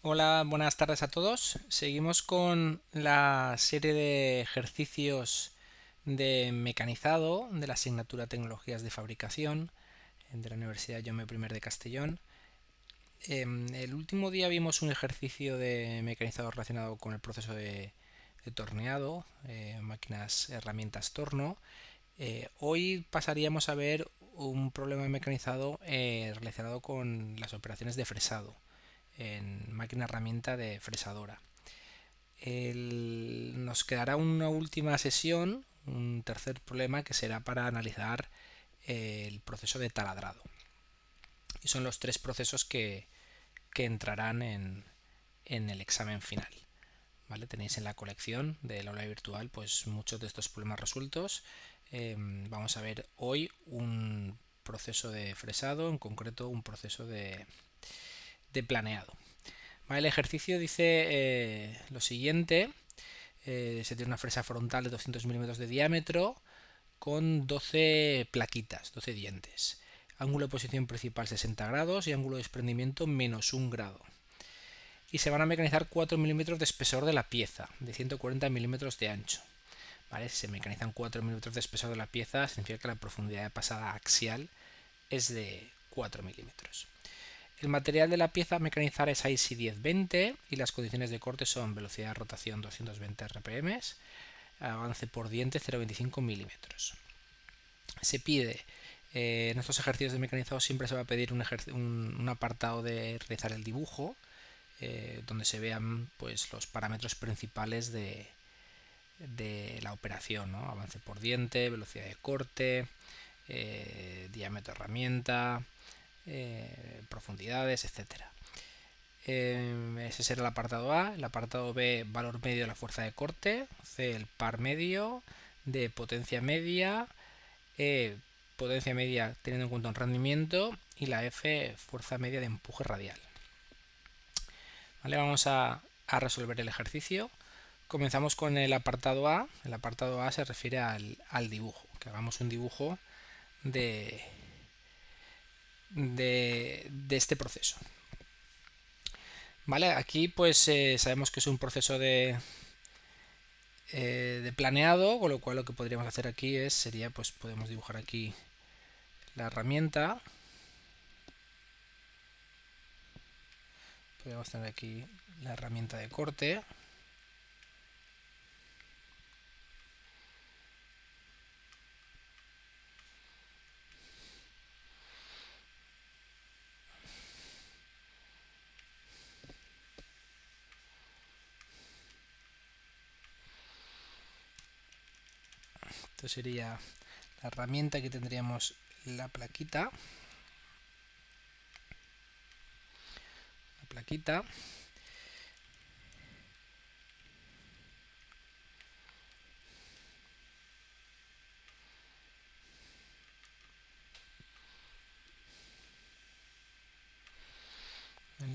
Hola, buenas tardes a todos. Seguimos con la serie de ejercicios de mecanizado de la asignatura Tecnologías de Fabricación de la Universidad Jaume I de Castellón. El último día vimos un ejercicio de mecanizado relacionado con el proceso de torneado, máquinas, herramientas torno. Hoy pasaríamos a ver un problema mecanizado relacionado con las operaciones de fresado en máquina herramienta de fresadora. Nos quedará una última sesión, un tercer problema que será para analizar el proceso de taladrado. Y son los tres procesos que entrarán en el examen final. ¿Vale? Tenéis en la colección del aula virtual pues muchos de estos problemas resueltos. Vamos a ver hoy un proceso de fresado, en concreto un proceso de planeado. Vale, el ejercicio dice lo siguiente. Se tiene una fresa frontal de 200 milímetros de diámetro con 12 plaquitas, 12 dientes. Ángulo de posición principal 60 grados y ángulo de desprendimiento menos 1 grado. Y se van a mecanizar 4 milímetros de espesor de la pieza, de 140 milímetros de ancho. ¿Vale? Si se mecanizan 4 milímetros de espesor de la pieza, significa que la profundidad de pasada axial es de 4 milímetros. El material de la pieza a mecanizar es IC 1020 y las condiciones de corte son velocidad de rotación 220 rpm, avance por diente 0,25 milímetros. Se pide en estos ejercicios de mecanizado siempre se va a pedir un apartado de realizar el dibujo donde se vean pues los parámetros principales de la operación, ¿no? Avance por diente, velocidad de corte, diámetro de herramienta, profundidades, etcétera. Ese será el apartado A. El apartado B, valor medio de la fuerza de corte. C, el par medio. D, potencia media. E, potencia media teniendo en cuenta un rendimiento. Y la F, fuerza media de empuje radial. Vale, vamos a resolver el ejercicio. Comenzamos con el apartado A. El apartado A se refiere al dibujo. Que hagamos un dibujo de este proceso. Vale, aquí pues sabemos que es un proceso de planeado, con lo cual lo que podríamos hacer aquí sería pues podemos dibujar aquí la herramienta. Podemos tener aquí la herramienta de corte. Esto sería la herramienta. Aquí tendríamos la plaquita. La plaquita.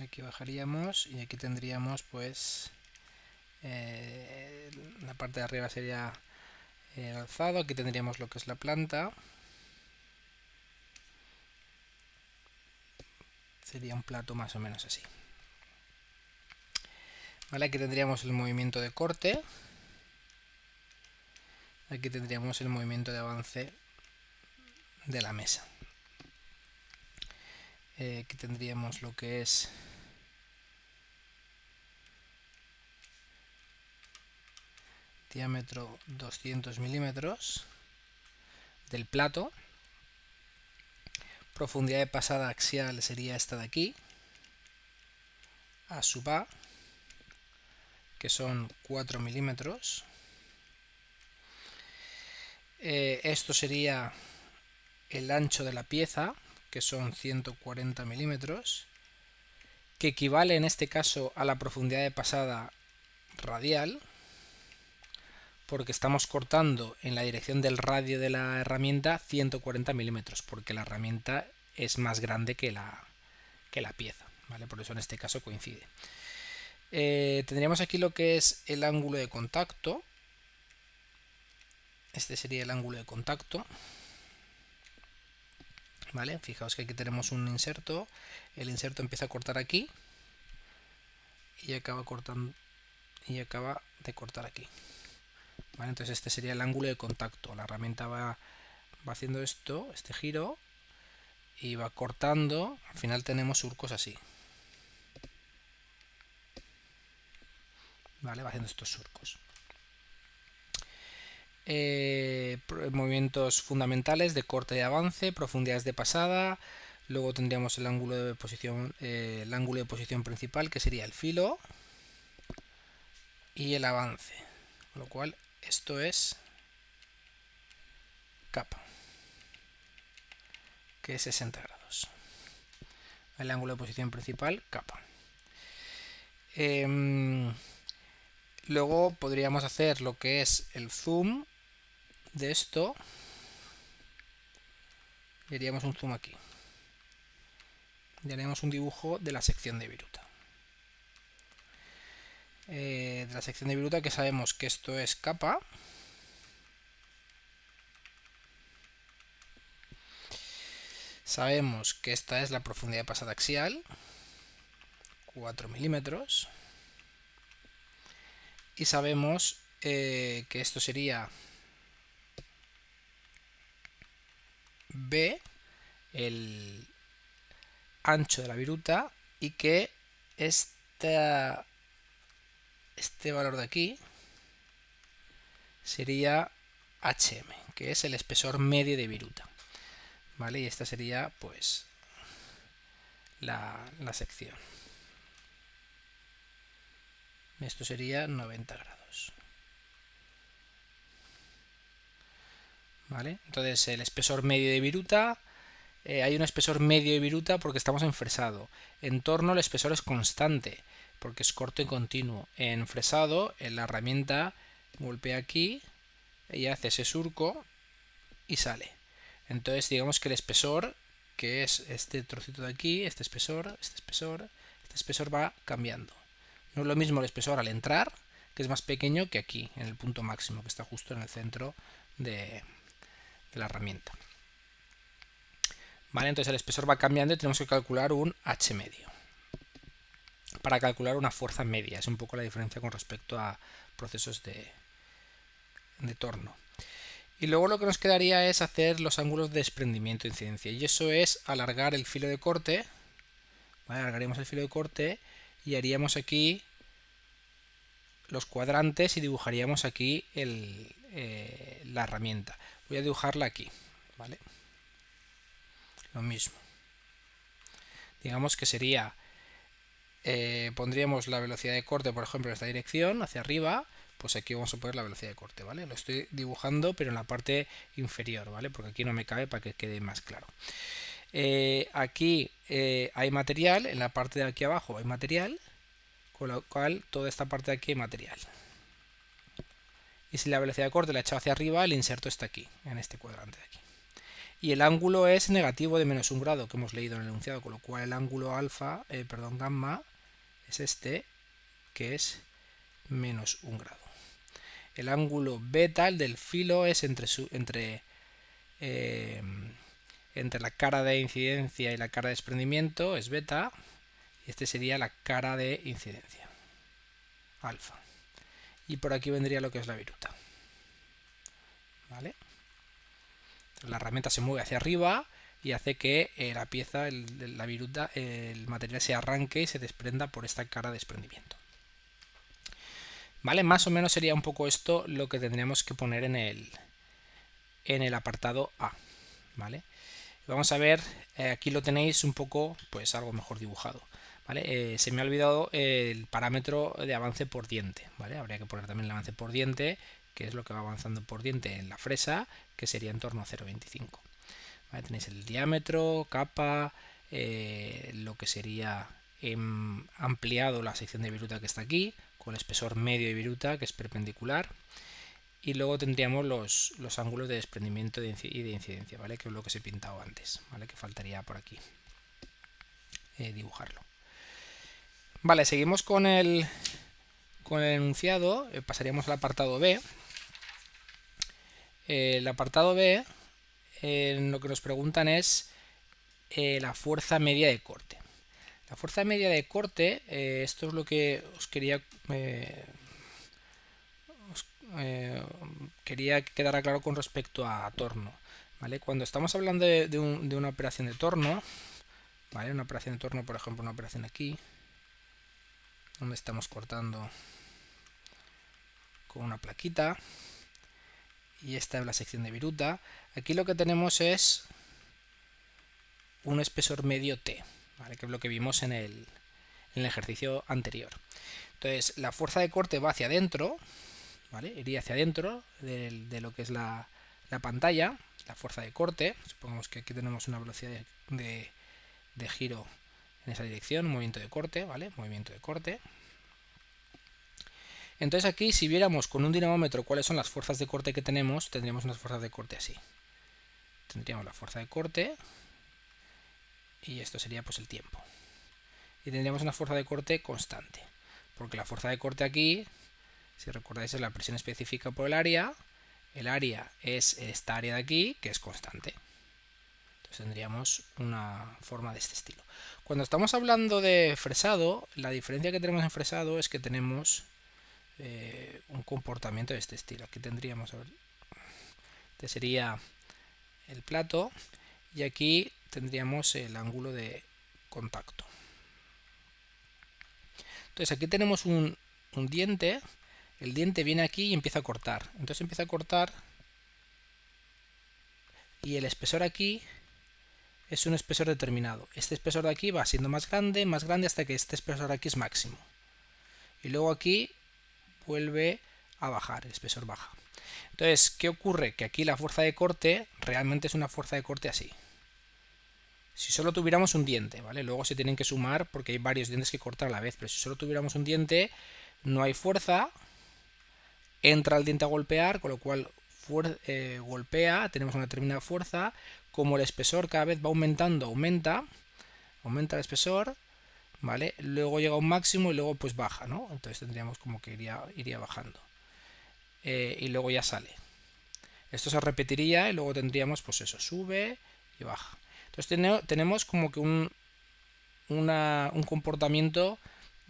Aquí bajaríamos y aquí tendríamos pues la parte de arriba sería el alzado. Aquí tendríamos lo que es la planta. Sería un plato más o menos así. Vale, aquí tendríamos el movimiento de corte. Aquí tendríamos el movimiento de avance de la mesa. Aquí tendríamos lo que es diámetro 200 milímetros del plato. Profundidad de pasada axial sería esta de aquí, A sub A, que son 4 milímetros. Esto sería el ancho de la pieza, que son 140 milímetros, que equivale en este caso a la profundidad de pasada radial, porque estamos cortando en la dirección del radio de la herramienta 140 milímetros, porque la herramienta es más grande que la pieza, ¿vale? Por eso en este caso coincide. Tendríamos aquí lo que es el ángulo de contacto. Este sería el ángulo de contacto. ¿Vale? Fijaos que aquí tenemos un inserto. El inserto empieza a cortar aquí. y acaba cortando y acaba de cortar aquí. ¿Vale? Entonces este sería el ángulo de contacto. La herramienta va haciendo esto, este giro, y va cortando. Al final tenemos surcos así. ¿Vale? Va haciendo estos surcos. Movimientos fundamentales de corte y avance, profundidades de pasada. Luego tendríamos el ángulo de posición principal, que sería el filo, y el avance. Con lo cual esto es capa, que es 60 grados. El ángulo de posición principal, capa. Luego podríamos hacer lo que es el zoom de esto. Y haríamos un zoom aquí. Y haríamos un dibujo de la sección de viruta. De la sección de viruta, que sabemos que esto es capa. Sabemos que esta es la profundidad de pasada axial, 4 milímetros. Y sabemos que esto sería B, el ancho de la viruta, y que este valor de aquí sería HM, que es el espesor medio de viruta. ¿Vale? Y esta sería pues la sección. Esto sería 90 grados. ¿Vale? Entonces el espesor medio de viruta, hay un espesor medio de viruta porque estamos en fresado. En torno el espesor es constante porque es corto y continuo. En fresado la herramienta golpea aquí y hace ese surco y sale. Entonces digamos que el espesor, que es este trocito de aquí, este espesor va cambiando. No es lo mismo el espesor al entrar, que es más pequeño, que aquí, en el punto máximo, que está justo en el centro de la herramienta. Vale, entonces el espesor va cambiando y tenemos que calcular un H medio para calcular una fuerza media. Es un poco la diferencia con respecto a procesos de torno. Y luego lo que nos quedaría es hacer los ángulos de desprendimiento e incidencia. Y eso es alargar el filo de corte. ¿Vale? Alargaríamos el filo de corte y haríamos aquí los cuadrantes y dibujaríamos aquí la herramienta. Voy a dibujarla aquí. ¿Vale? Lo mismo. Digamos que sería... pondríamos la velocidad de corte, por ejemplo, en esta dirección, hacia arriba. Pues aquí vamos a poner la velocidad de corte, ¿vale? Lo estoy dibujando, pero en la parte inferior, ¿vale? Porque aquí no me cabe para que quede más claro. Aquí hay material, en la parte de aquí abajo hay material, con lo cual toda esta parte de aquí hay material. Y si la velocidad de corte la he echado hacia arriba, el inserto está aquí, en este cuadrante de aquí. Y el ángulo es negativo de -1 grado, que hemos leído en el enunciado, con lo cual el ángulo gamma es este, que es -1 grado. El ángulo beta, el del filo, es entre la cara de incidencia y la cara de desprendimiento, es beta, y este sería la cara de incidencia, alfa. Y por aquí vendría lo que es la viruta. ¿Vale? La herramienta se mueve hacia arriba y hace que la pieza, la viruta, el material se arranque y se desprenda por esta cara de desprendimiento. ¿Vale? Más o menos sería un poco esto lo que tendríamos que poner en el apartado A. ¿Vale? Vamos a ver, aquí lo tenéis un poco, pues algo mejor dibujado. ¿Vale? Se me ha olvidado el parámetro de avance por diente. ¿Vale? Habría que poner también el avance por diente, que es lo que va avanzando por diente en la fresa, que sería en torno a 0,25. ¿Vale? Tenéis el diámetro, capa, lo que sería ampliado la sección de viruta que está aquí, con el espesor medio de viruta, que es perpendicular. Y luego tendríamos los ángulos de desprendimiento y de incidencia, ¿vale? Que es lo que os he pintado antes, ¿vale? Que faltaría por aquí dibujarlo. Vale, seguimos con el enunciado, pasaríamos al apartado B. El apartado B, lo que nos preguntan es la fuerza media de corte. La fuerza media de corte, esto es lo que os quería quería que quedara claro con respecto a torno, ¿vale? Cuando estamos hablando de una operación de torno, ¿vale? Una operación de torno, por ejemplo, una operación aquí, donde estamos cortando con una plaquita, y esta es la sección de viruta. Aquí lo que tenemos es un espesor medio T, ¿vale? Que es lo que vimos en el ejercicio anterior. Entonces, la fuerza de corte va hacia adentro, ¿vale? Iría hacia adentro de lo que es la pantalla, la fuerza de corte. Supongamos que aquí tenemos una velocidad de giro en esa dirección, movimiento de corte, ¿vale? Movimiento de corte. Entonces aquí, si viéramos con un dinamómetro cuáles son las fuerzas de corte que tenemos, tendríamos unas fuerzas de corte así. Tendríamos la fuerza de corte y esto sería pues el tiempo. Y tendríamos una fuerza de corte constante, porque la fuerza de corte aquí, si recordáis, es la presión específica por el área es esta área de aquí, que es constante. Entonces tendríamos una forma de este estilo. Cuando estamos hablando de fresado, la diferencia que tenemos en fresado es que tenemos un comportamiento de este estilo. Aquí tendríamos, a ver, este sería el plato y aquí tendríamos el ángulo de contacto. Entonces aquí tenemos un diente, el diente viene aquí y empieza a cortar. Entonces empieza a cortar y el espesor aquí es un espesor determinado. Este espesor de aquí va siendo más grande hasta que este espesor aquí es máximo. Y luego aquí vuelve a bajar, el espesor baja. Entonces, ¿qué ocurre? Que aquí la fuerza de corte realmente es una fuerza de corte así. Si solo tuviéramos un diente, ¿vale? Luego se tienen que sumar porque hay varios dientes que cortar a la vez, pero si solo tuviéramos un diente, no hay fuerza, entra el diente a golpear, con lo cual golpea, tenemos una determinada fuerza, como el espesor cada vez va aumentando, aumenta el espesor, ¿vale? Luego llega a un máximo y luego pues baja, ¿no? Entonces tendríamos como que iría bajando. Y luego ya sale. Esto se repetiría y luego tendríamos pues eso, sube y baja. Entonces tenemos como que un comportamiento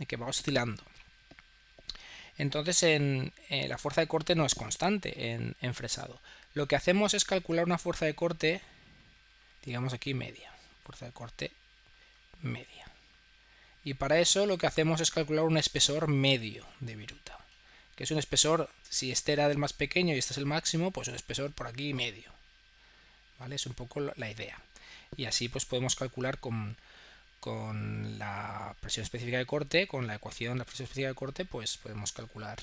que va oscilando. Entonces la fuerza de corte no es constante en fresado. Lo que hacemos es calcular una fuerza de corte, digamos aquí media. Fuerza de corte media. Y para eso lo que hacemos es calcular un espesor medio de viruta. Que es un espesor, si este era del más pequeño y este es el máximo, pues un espesor por aquí medio. ¿Vale? Es un poco la idea. Y así pues podemos calcular con la presión específica de corte, con la ecuación de la presión específica de corte, pues podemos calcular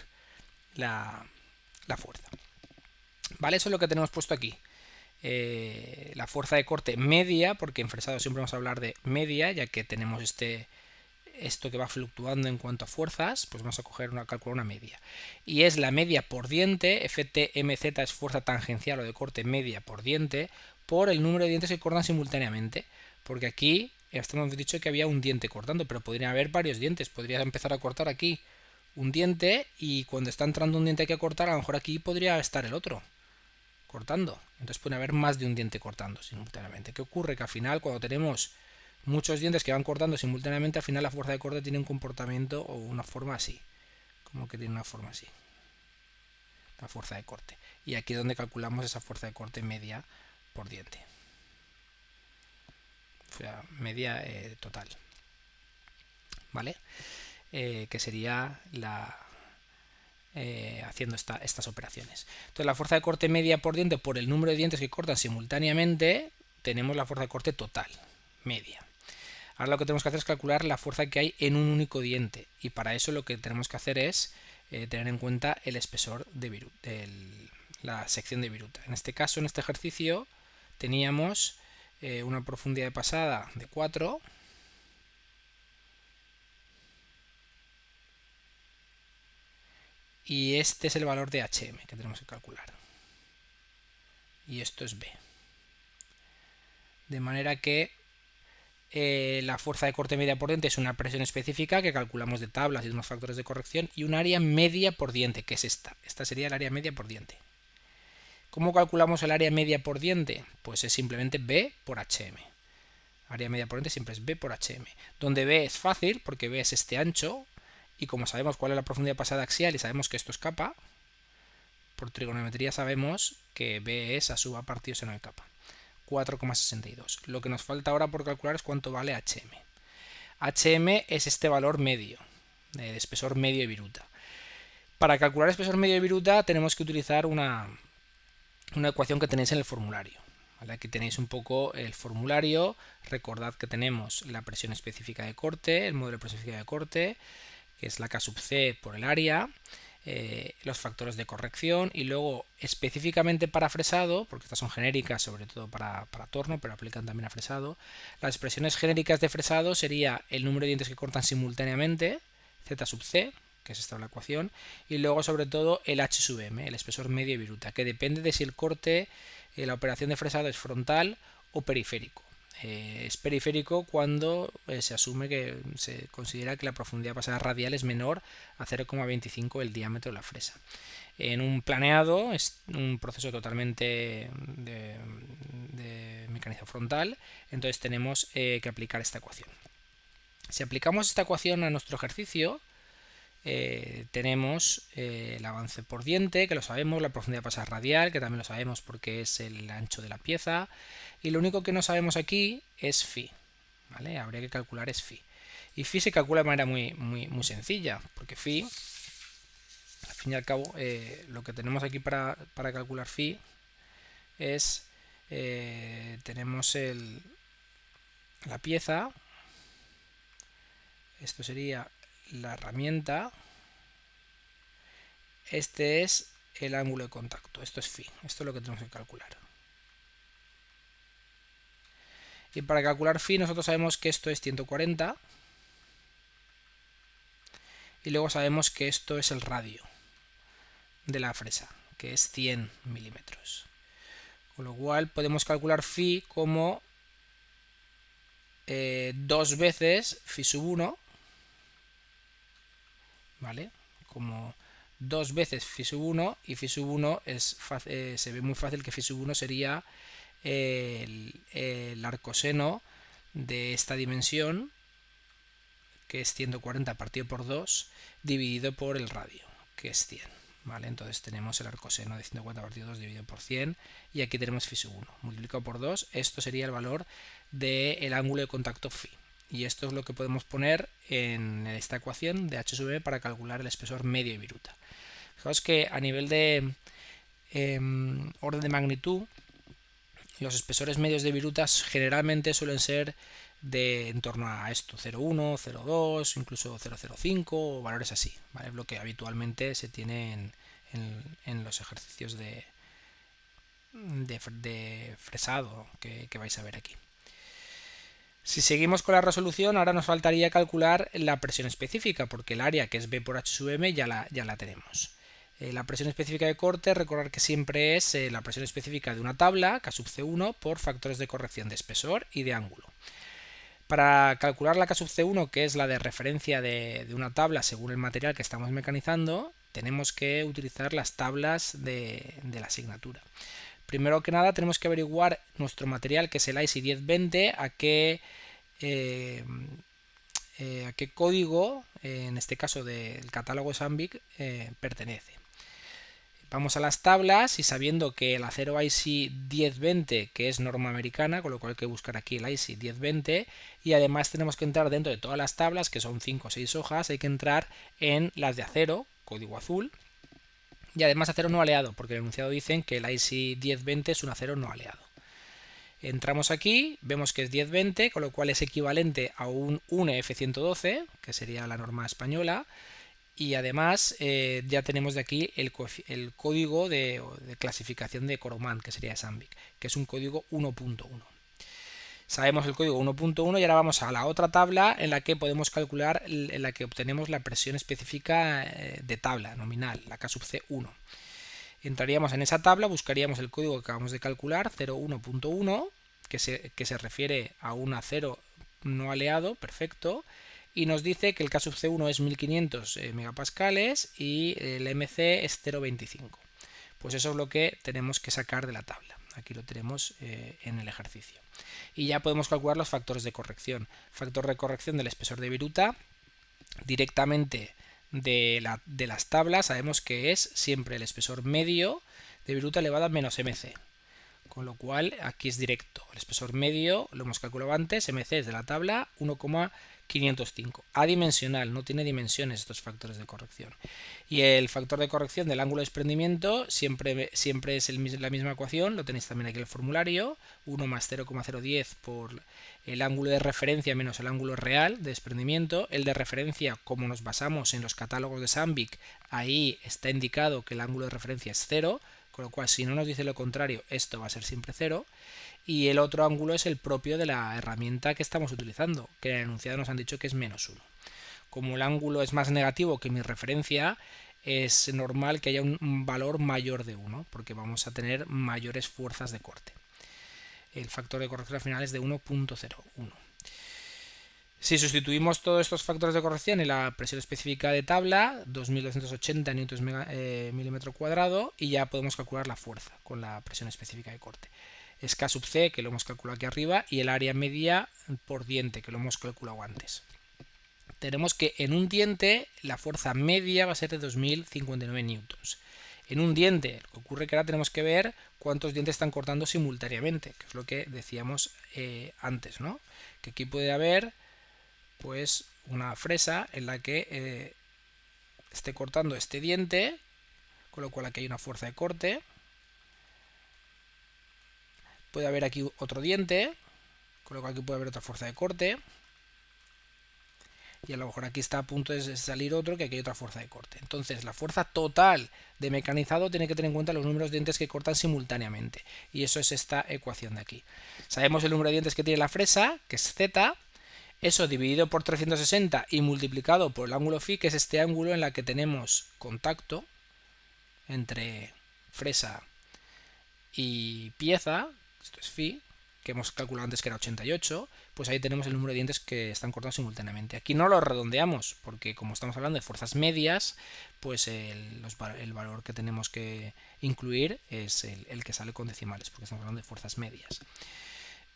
la fuerza. ¿Vale? Eso es lo que tenemos puesto aquí. La fuerza de corte media, porque en fresado siempre vamos a hablar de media, ya que tenemos esto que va fluctuando en cuanto a fuerzas, pues vamos a calcular una media. Y es la media por diente, FTMZ es fuerza tangencial o de corte media por diente, por el número de dientes que cortan simultáneamente. Porque aquí hemos dicho que había un diente cortando, pero podría haber varios dientes. Podría empezar a cortar aquí un diente y cuando está entrando un diente que cortar, a lo mejor aquí podría estar el otro cortando. Entonces puede haber más de un diente cortando simultáneamente. ¿Qué ocurre? Que al final cuando tenemos muchos dientes que van cortando simultáneamente, al final la fuerza de corte tiene un comportamiento o una forma así. Como que tiene una forma así. La fuerza de corte. Y aquí es donde calculamos esa fuerza de corte media por diente. O sea, media total. ¿Vale? Que sería haciendo estas operaciones. Entonces la fuerza de corte media por diente por el número de dientes que cortan simultáneamente, tenemos la fuerza de corte total, media. Ahora lo que tenemos que hacer es calcular la fuerza que hay en un único diente y para eso lo que tenemos que hacer es tener en cuenta el espesor de la sección de viruta. En este caso, en este ejercicio, teníamos una profundidad de pasada de 4 y este es el valor de HM que tenemos que calcular. Y esto es B. De manera que la fuerza de corte media por diente es una presión específica que calculamos de tablas y de unos factores de corrección y un área media por diente, que es esta. Esta sería el área media por diente. ¿Cómo calculamos el área media por diente? Pues es simplemente B por HM. área media por ente siempre es B por HM, donde B es fácil porque B es este ancho, y como sabemos cuál es la profundidad pasada axial y sabemos que esto es kappa, por trigonometría sabemos que B es A sub A partido seno de kappa, 4,62. Lo que nos falta ahora por calcular es cuánto vale HM. HM es este valor medio, de espesor medio de viruta. Para calcular espesor medio de viruta tenemos que utilizar una ecuación que tenéis en el formulario. ¿Vale? Aquí tenéis un poco el formulario. Recordad que tenemos la presión específica de corte, el modelo de presión específica de corte, que es la K sub C por el área, los factores de corrección, y luego específicamente para fresado, porque estas son genéricas sobre todo para torno, pero aplican también a fresado, las expresiones genéricas de fresado sería el número de dientes que cortan simultáneamente, Z sub C, que es esta la ecuación, y luego sobre todo el H sub M, el espesor medio de viruta, que depende de si el corte, la operación de fresado es frontal o periférico. Es periférico cuando se asume que se considera que la profundidad pasada radial es menor a 0,25 el diámetro de la fresa. En un planeado es un proceso totalmente de mecanización frontal, entonces tenemos que aplicar esta ecuación. Si aplicamos esta ecuación a nuestro ejercicio, tenemos el avance por diente, que lo sabemos, la profundidad pasada radial, que también lo sabemos porque es el ancho de la pieza, y lo único que no sabemos aquí es phi, ¿vale? Habría que calcular es phi. Y phi se calcula de manera muy sencilla, porque phi, al fin y al cabo, lo que tenemos aquí para calcular phi es, tenemos la pieza, esto sería la herramienta, este es el ángulo de contacto, esto es phi, esto es lo que tenemos que calcular. Y para calcular phi nosotros sabemos que esto es 140 y luego sabemos que esto es el radio de la fresa, que es 100 milímetros. Con lo cual podemos calcular phi como 2 veces phi sub 1, ¿vale? Como 2 veces phi sub 1, y phi sub 1 se ve muy fácil que phi sub 1 sería el arcoseno de esta dimensión, que es 140 partido por 2, dividido por el radio, que es 100. ¿Vale? Entonces tenemos el arcoseno de 140 partido 2 dividido por 100, y aquí tenemos phi sub 1 multiplicado por 2. Esto sería el valor del ángulo de contacto phi. Y esto es lo que podemos poner en esta ecuación de H sub M para calcular el espesor medio de viruta. Fijaos que a nivel de orden de magnitud, los espesores medios de virutas generalmente suelen ser de en torno a esto, 0,1, 0,2, incluso 0,05 o valores así, ¿vale? Lo que habitualmente se tiene en los ejercicios de fresado que vais a ver aquí. Si seguimos con la resolución, ahora nos faltaría calcular la presión específica, porque el área, que es B por H sub M, ya la tenemos. La presión específica de corte, recordar que siempre es la presión específica de una tabla, K sub C1, por factores de corrección de espesor y de ángulo. Para calcular la K sub C1, que es la de referencia de una tabla según el material que estamos mecanizando, tenemos que utilizar las tablas de la asignatura. Primero que nada tenemos que averiguar nuestro material, que es el ISI 1020, a qué código, en este caso del catálogo Sandvik, pertenece. Vamos a las tablas y sabiendo que el acero ISI 1020, que es norma americana, con lo cual hay que buscar aquí el ISI 1020, y además tenemos que entrar dentro de todas las tablas, que son 5 o 6 hojas, hay que entrar en las de acero, código azul, y además acero no aleado, porque el enunciado dicen que el ISI 1020 es un acero no aleado. Entramos aquí, vemos que es 1020, con lo cual es equivalente a un UNE-F112, que sería la norma española, y además ya tenemos de aquí el código de clasificación de Coromant, que sería Sandvik, que es un código 1.1. Sabemos el código 1.1 y ahora vamos a la otra tabla en la que podemos calcular, en la que obtenemos la presión específica de tabla nominal, la K sub C1. Entraríamos en esa tabla, buscaríamos el código que acabamos de calcular, 01.1, que se refiere a un acero no aleado, perfecto, y nos dice que el K sub C1 es 1500 megapascales y el MC es 0.25. Pues eso es lo que tenemos que sacar de la tabla. Aquí lo tenemos en el ejercicio. Y ya podemos calcular los factores de corrección. Factor de corrección del espesor de viruta, directamente de las tablas sabemos que es siempre el espesor medio de viruta elevado a menos mc. Con lo cual aquí es directo. El espesor medio lo hemos calculado antes, mc es de la tabla 1,505. Adimensional, no tiene dimensiones estos factores de corrección. Y el factor de corrección del ángulo de desprendimiento siempre es la misma ecuación, lo tenéis también aquí en el formulario, 1 más 0,010 por el ángulo de referencia menos el ángulo real de desprendimiento. El de referencia, como nos basamos en los catálogos de Sandvik, ahí está indicado que el ángulo de referencia es 0, con lo cual si no nos dice lo contrario, esto va a ser siempre 0. Y el otro ángulo es el propio de la herramienta que estamos utilizando, que en el enunciado nos han dicho que es menos 1. Como el ángulo es más negativo que mi referencia, es normal que haya un valor mayor de 1, porque vamos a tener mayores fuerzas de corte. El factor de corrección al final es de 1,01. Si sustituimos todos estos factores de corrección en la presión específica de tabla, 2280 milímetro cuadrado, y ya podemos calcular la fuerza con la presión específica de corte. Es K sub C, que lo hemos calculado aquí arriba, y el área media por diente, que lo hemos calculado antes. Tenemos que en un diente la fuerza media va a ser de 2059 newtons. En un diente, lo que ocurre que ahora tenemos que ver cuántos dientes están cortando simultáneamente, que es lo que decíamos antes, ¿no? Que aquí puede haber pues una fresa en la que esté cortando este diente, con lo cual aquí hay una fuerza de corte. Puede haber aquí otro diente, con lo cual aquí puede haber otra fuerza de corte. Y a lo mejor aquí está a punto de salir otro, que aquí hay otra fuerza de corte. Entonces la fuerza total de mecanizado tiene que tener en cuenta los números de dientes que cortan simultáneamente. Y eso es esta ecuación de aquí. Sabemos el número de dientes que tiene la fresa, que es Z. Eso dividido por 360 y multiplicado por el ángulo phi, que es este ángulo en la que tenemos contacto entre fresa y pieza, esto es phi, que hemos calculado antes que era 88, pues ahí tenemos el número de dientes que están cortados simultáneamente. Aquí no lo redondeamos, porque como estamos hablando de fuerzas medias, pues el valor que tenemos que incluir es el que sale con decimales, porque estamos hablando de fuerzas medias.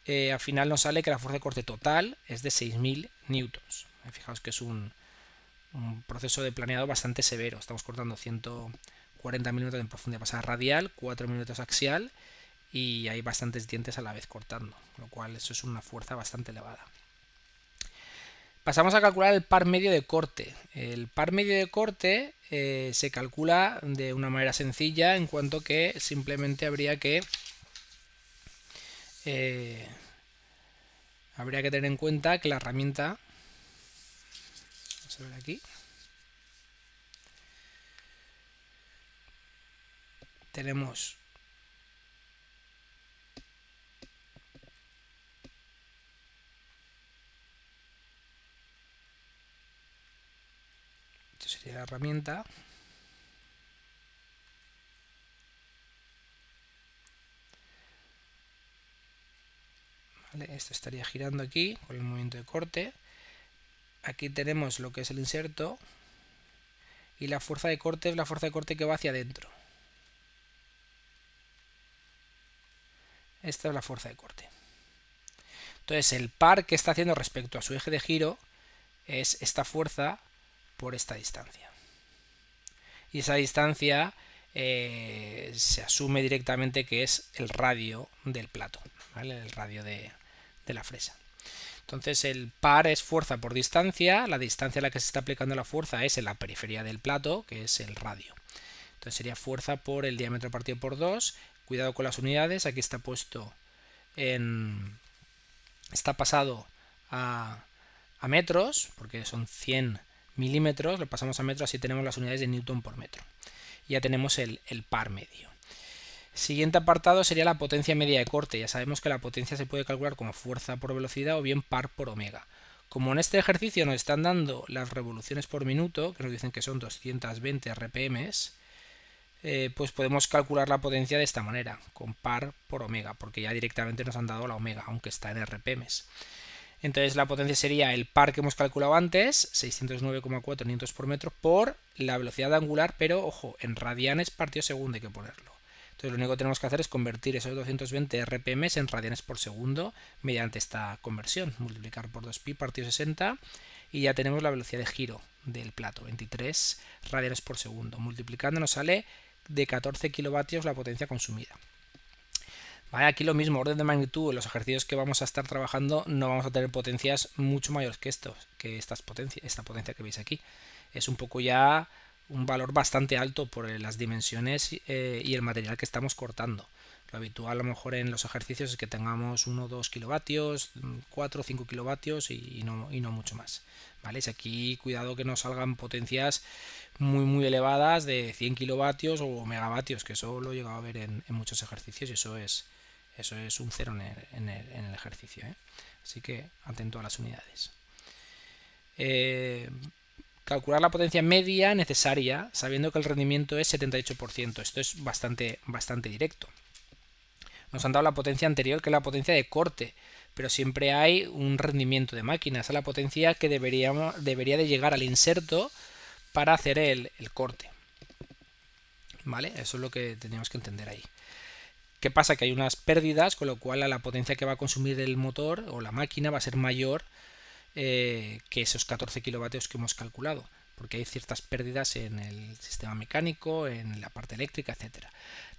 Al final nos sale que la fuerza de corte total es de 6.000 newtons. Fijaos que es un proceso de planeado bastante severo. Estamos cortando 140 milímetros en profundidad pasada radial, 4 milímetros axial, y hay bastantes dientes a la vez cortando, lo cual eso es una fuerza bastante elevada. Pasamos a calcular el par medio de corte. El par medio de corte se calcula de una manera sencilla, en cuanto que simplemente habría que tener en cuenta que la herramienta, vamos a ver aquí, tenemos esto sería la herramienta. ¿Vale? Esto estaría girando aquí con el movimiento de corte. Aquí tenemos lo que es el inserto, y la fuerza de corte es la fuerza de corte que va hacia adentro. Esta es la fuerza de corte. Entonces el par que está haciendo respecto a su eje de giro es esta fuerza por esta distancia. Y esa distancia se asume directamente que es el radio del plato, ¿vale? El radio de la fresa. Entonces el par es fuerza por distancia, la distancia a la que se está aplicando la fuerza es en la periferia del plato, que es el radio. Entonces sería fuerza por el diámetro partido por 2. Cuidado con las unidades, aquí está puesto está pasado a metros, porque son 100 milímetros, lo pasamos a metros, así tenemos las unidades de newton por metro. Ya tenemos el par medio. Siguiente apartado sería la potencia media de corte. Ya sabemos que la potencia se puede calcular como fuerza por velocidad o bien par por omega. Como en este ejercicio nos están dando las revoluciones por minuto, que nos dicen que son 220 RPMs, pues podemos calcular la potencia de esta manera, con par por omega, porque ya directamente nos han dado la omega, aunque está en RPMs. Entonces la potencia sería el par que hemos calculado antes, 609,4 newtons por metro, por la velocidad angular, pero ojo, en radianes partido segundo hay que ponerlo. Entonces lo único que tenemos que hacer es convertir esos 220 RPM en radianes por segundo mediante esta conversión, multiplicar por 2pi partido 60 y ya tenemos la velocidad de giro del plato, 23 radianes por segundo. Multiplicando nos sale de 14 kilovatios la potencia consumida. Vale, aquí lo mismo, orden de magnitud, en los ejercicios que vamos a estar trabajando no vamos a tener potencias mucho mayores que esta potencia que veis aquí. Es un poco ya un valor bastante alto por las dimensiones y el material que estamos cortando. Lo habitual a lo mejor en los ejercicios es que tengamos 1 o 2 kilovatios, 4 o 5 kilovatios y no mucho más. ¿Vale? Si aquí cuidado que no salgan potencias muy elevadas de 100 kilovatios o megavatios, que eso lo he llegado a ver en muchos ejercicios y eso es un cero en el ejercicio. Así que atento a las unidades. Calcular la potencia media necesaria sabiendo que el rendimiento es 78%. Esto es bastante directo. Nos han dado la potencia anterior, que es la potencia de corte, pero siempre hay un rendimiento de máquina. Esa es la potencia que debería de llegar al inserto para hacer el corte. ¿Vale? Eso es lo que tenemos que entender ahí. ¿Qué pasa? Que hay unas pérdidas, con lo cual la potencia que va a consumir el motor o la máquina va a ser mayor que esos 14 kilovatios que hemos calculado, porque hay ciertas pérdidas en el sistema mecánico, en la parte eléctrica, etcétera.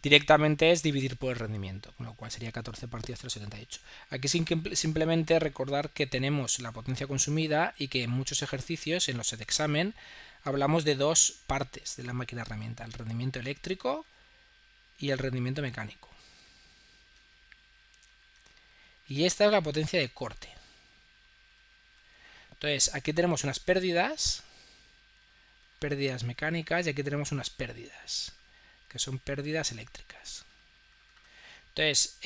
Directamente es dividir por el rendimiento, con lo cual sería 14 partido 0,78. Aquí simplemente recordar que tenemos la potencia consumida y que en muchos ejercicios, en los set examen, hablamos de dos partes de la máquina herramienta, el rendimiento eléctrico y el rendimiento mecánico. Y esta es la potencia de corte. Entonces, aquí tenemos unas pérdidas mecánicas, y aquí tenemos unas pérdidas, que son pérdidas eléctricas. Entonces,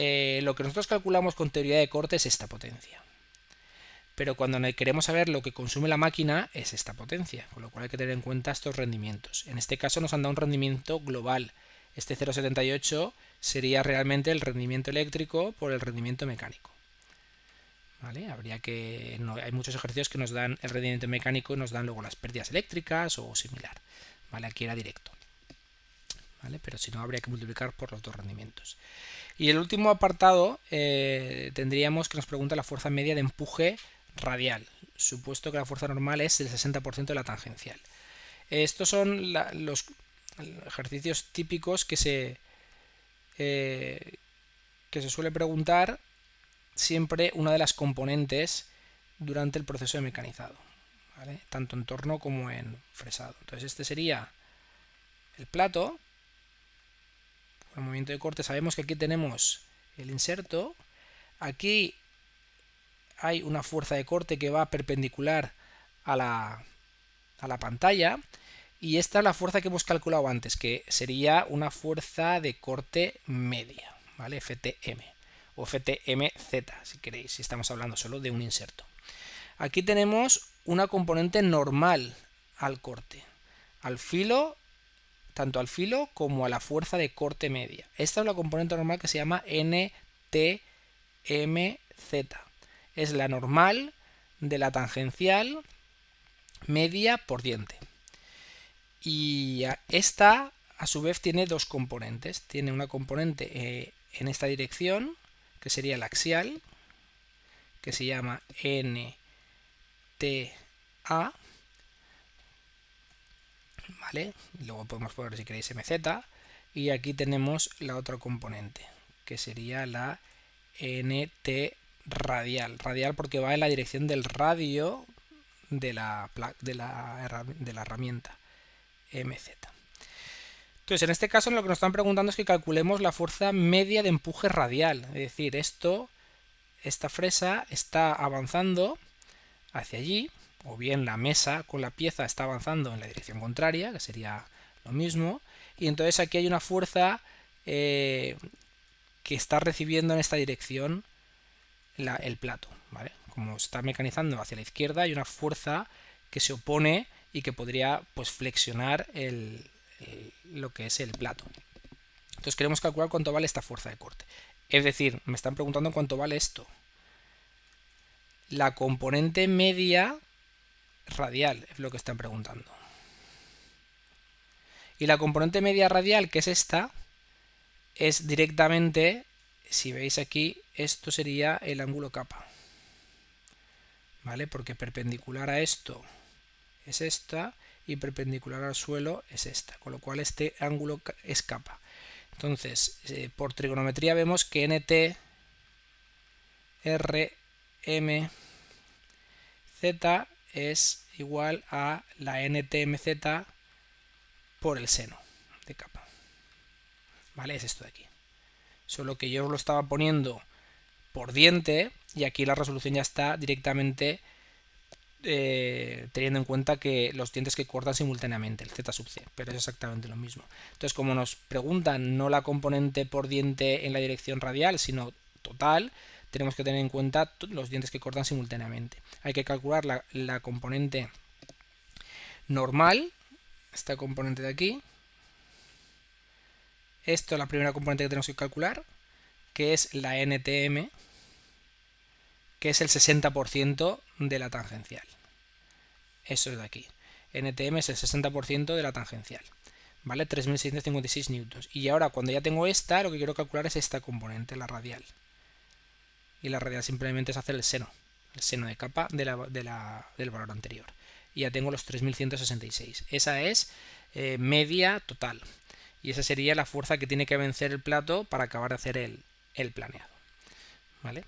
lo que nosotros calculamos con teoría de corte es esta potencia. Pero cuando queremos saber lo que consume la máquina, es esta potencia, con lo cual hay que tener en cuenta estos rendimientos. En este caso nos han dado un rendimiento global. Este 0,78 sería realmente el rendimiento eléctrico por el rendimiento mecánico. ¿Vale? Hay muchos ejercicios que nos dan el rendimiento mecánico y nos dan luego las pérdidas eléctricas o similar. ¿Vale? Aquí era directo. ¿Vale? Pero si no, habría que multiplicar por los dos rendimientos. Y el último apartado tendríamos que nos pregunta la fuerza media de empuje radial, supuesto que la fuerza normal es el 60% de la tangencial. Estos son los ejercicios típicos que se suele preguntar siempre una de las componentes durante el proceso de mecanizado, ¿vale? Tanto en torno como en fresado. Entonces este sería el plato. Por el movimiento de corte sabemos que aquí tenemos el inserto. Aquí hay una fuerza de corte que va perpendicular a la pantalla. Y esta es la fuerza que hemos calculado antes, que sería una fuerza de corte media, ¿vale? FTM. O FTMZ, si queréis, si estamos hablando solo de un inserto. Aquí tenemos una componente normal al corte, al filo, tanto al filo como a la fuerza de corte media. Esta es la componente normal que se llama NTMZ. Es la normal de la tangencial media por diente. Y esta, a su vez, tiene dos componentes. Tiene una componente en esta dirección, que sería el axial, que se llama NTA, ¿vale? Luego podemos poner, si queréis, MZ, y aquí tenemos la otra componente, que sería la NT radial. Radial porque va en la dirección del radio de la herramienta MZ. Entonces, en este caso lo que nos están preguntando es que calculemos la fuerza media de empuje radial. Es decir, esta fresa está avanzando hacia allí, o bien la mesa con la pieza está avanzando en la dirección contraria, que sería lo mismo, y entonces aquí hay una fuerza que está recibiendo en esta dirección el plato, ¿vale? Como está mecanizando hacia la izquierda, hay una fuerza que se opone y que podría, pues, flexionar lo que es el plato. Entonces queremos calcular cuánto vale esta fuerza de corte. Es decir, me están preguntando cuánto vale esto. La componente media radial es lo que están preguntando. Y la componente media radial, que es esta, es directamente, si veis aquí, esto sería el ángulo capa, ¿vale? Porque perpendicular a esto es esta y perpendicular al suelo es esta, con lo cual este ángulo es capa. Entonces, por trigonometría vemos que nt r m z es igual a la ntmz por el seno de capa, ¿vale? Es esto de aquí. Solo que yo os lo estaba poniendo por diente y aquí la resolución ya está directamente teniendo en cuenta que los dientes que cortan simultáneamente, el z sub c, pero es exactamente lo mismo. Entonces, como nos preguntan no la componente por diente en la dirección radial, sino total, tenemos que tener en cuenta los dientes que cortan simultáneamente. Hay que calcular la componente normal, esta componente de aquí. Esto es la primera componente que tenemos que calcular, que es la NTM, que es el 60% de la tangencial. Eso es de aquí. NTM es el 60% de la tangencial. ¿Vale? 3.656 newtons. Y ahora, cuando ya tengo esta, lo que quiero calcular es esta componente, la radial. Y la radial simplemente es hacer el seno de capa del valor anterior. Y ya tengo los 3.166. Esa es media total. Y esa sería la fuerza que tiene que vencer el plato para acabar de hacer el planeado. ¿Vale?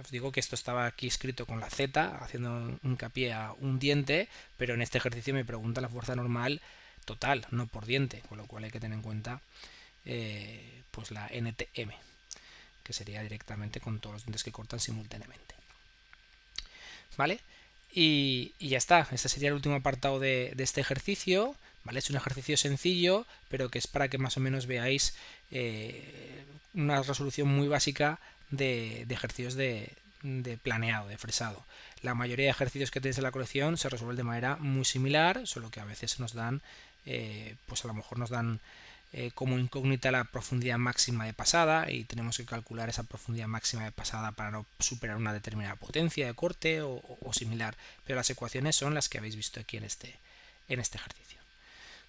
Os digo que esto estaba aquí escrito con la Z, haciendo hincapié a un diente, pero en este ejercicio me pregunta la fuerza normal total, no por diente, con lo cual hay que tener en cuenta pues la NTM, que sería directamente con todos los dientes que cortan simultáneamente. ¿Vale? Y ya está, este sería el último apartado de este ejercicio. ¿Vale? Es un ejercicio sencillo, pero que es para que más o menos veáis una resolución muy básica de ejercicios de planeado, de fresado. La mayoría de ejercicios que tenéis en la colección se resuelven de manera muy similar, solo que a veces nos dan, pues a lo mejor nos dan como incógnita la profundidad máxima de pasada y tenemos que calcular esa profundidad máxima de pasada para no superar una determinada potencia de corte o similar, pero las ecuaciones son las que habéis visto aquí en este ejercicio.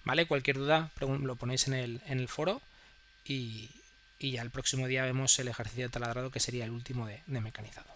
¿Vale? Cualquier duda lo ponéis en el foro y ya el próximo día vemos el ejercicio de taladrado, que sería el último de mecanizado.